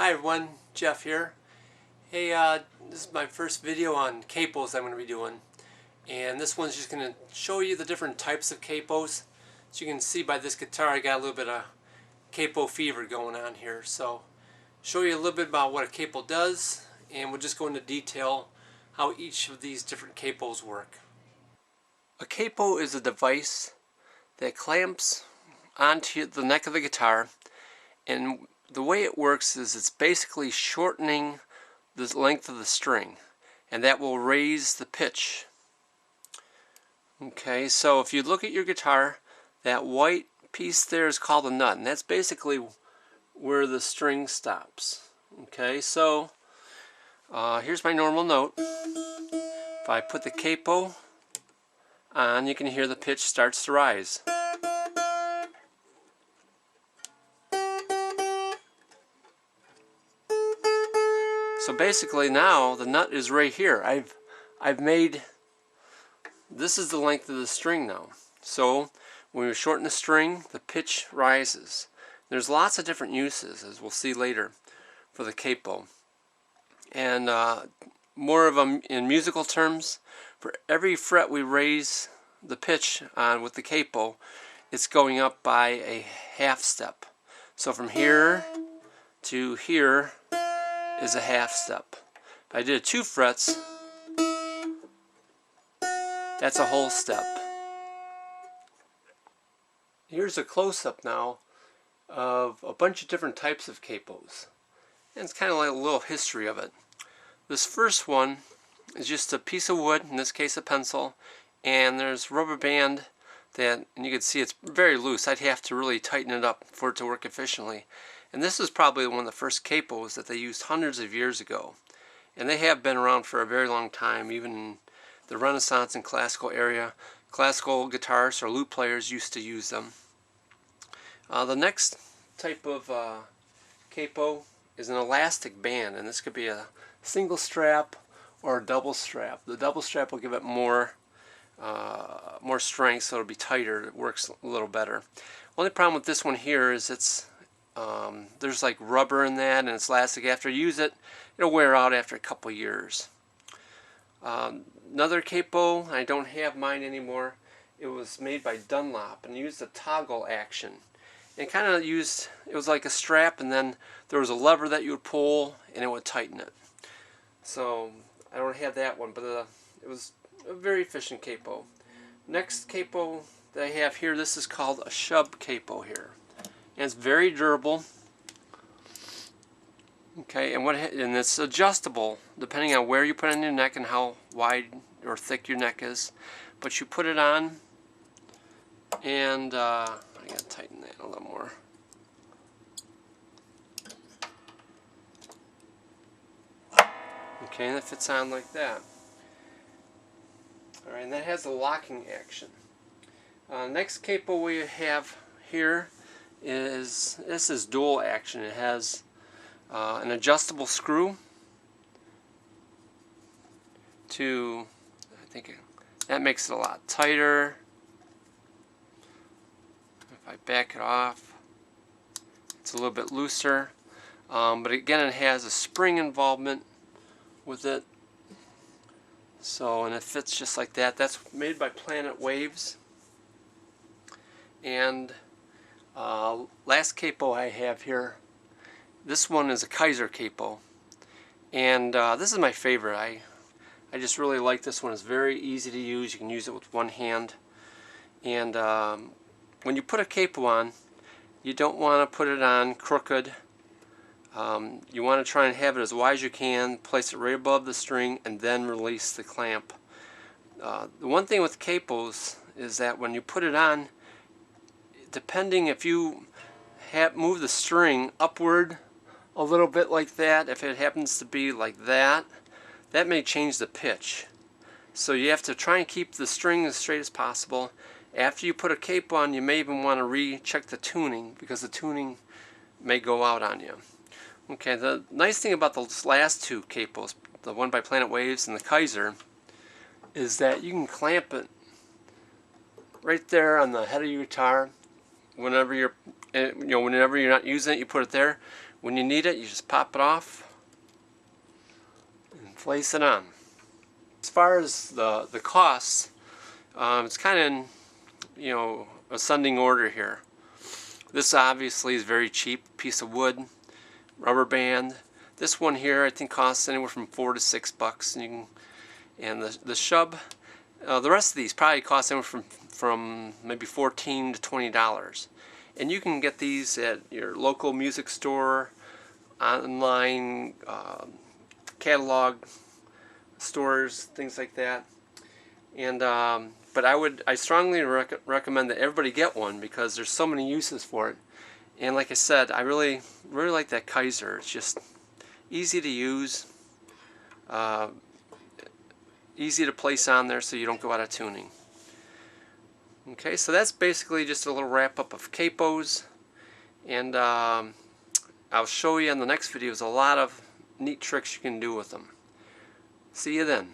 Hi everyone, Jeff here. Hey, this is my first video on capos I'm going to be doing. And this one's just going to show you the different types of capos. As you can see by this guitar, I got a little bit of capo fever going on here. So, show you a little bit about what a capo does, and we'll just go into detail how each of these different capos work. A capo is a device that clamps onto the neck of the guitar, and the way it works is it's basically shortening the length of the string, and that will raise the pitch. Okay, so if you look at your guitar, that white piece there is called a nut, and that's basically where the string stops. Okay, so here's my normal note. If I put the capo on, you can hear the pitch starts to rise. So basically now the nut is right here. I've made, this is the length of the string now. So when we shorten the string, the pitch rises. There's lots of different uses, as we'll see later, for the capo. And more of them in musical terms, for every fret we raise the pitch on with the capo, it's going up by a half step. So from here to here is a half step. If I did 2 frets, that's a whole step. Here's a close-up now of a bunch of different types of capos. And it's kind of like a little history of it. This first one is just a piece of wood, in this case a pencil, and there's rubber band that, and you can see it's very loose. I'd have to really tighten it up for it to work efficiently. And this is probably one of the first capos that they used hundreds of years ago. And they have been around for a very long time, even in the Renaissance and classical area. Classical guitarists or lute players used to use them. The next type of capo is an elastic band, and this could be a single strap or a double strap. The double strap will give it more strength, so it'll be tighter. It works a little better. Only problem with this one here is there's like rubber in that, and it's elastic. After you use it, it'll wear out after a couple years. Another capo, I don't have mine anymore. It was made by Dunlop and used a toggle action. And kind of used, it was like a strap, and then there was a lever that you would pull and it would tighten it. So I don't have that one, but it was a very efficient capo. Next capo that I have here, this is called a shub capo here. And it's very durable. Okay, and it's adjustable depending on where you put it on your neck and how wide or thick your neck is. But you put it on, and I gotta tighten that a little more. Okay, and it fits on like that. Alright, and that has a locking action. Next capo we have here is, this is dual action. It has an adjustable screw to, I think that makes it a lot tighter. If I back it off, it's a little bit looser, but again it has a spring involvement with it. So, and it fits just like that. That's made by Planet Waves. And last capo I have here, this one is a Kaiser capo, and this is my favorite. I just really like this one. It's very easy to use. You can use it with one hand, and when you put a capo on, you don't want to put it on crooked. You want to try and have it as wide as you can, place it right above the string, and then release the clamp. The one thing with capos is that when you put it on, depending if you move the string upward a little bit like that, if it happens to be like that, that may change the pitch. So you have to try and keep the string as straight as possible. After you put a capo on, you may even want to recheck the tuning, because the tuning may go out on you. Okay, the nice thing about those last two capos, the one by Planet Waves and the Kaiser, is that you can clamp it right there on the head of your guitar. Whenever you're not using it, you put it there. When you need it, you just pop it off and place it on. As far as the costs, it's kind of, you know, ascending order here. This obviously is very cheap, piece of wood, rubber band. This one here I think costs anywhere from $4 to $6, and you can, and the shub, the rest of these probably cost anywhere from maybe $14 to $20. And you can get these at your local music store, online catalog stores, things like that. And but I strongly recommend that everybody get one, because there's so many uses for it. And like I said, I really like that Kaiser. It's just easy to use, easy to place on there so you don't go out of tuning. Okay, so that's basically just a little wrap up of Capos, and I'll show you in the next videos a lot of neat tricks you can do with them. See you then.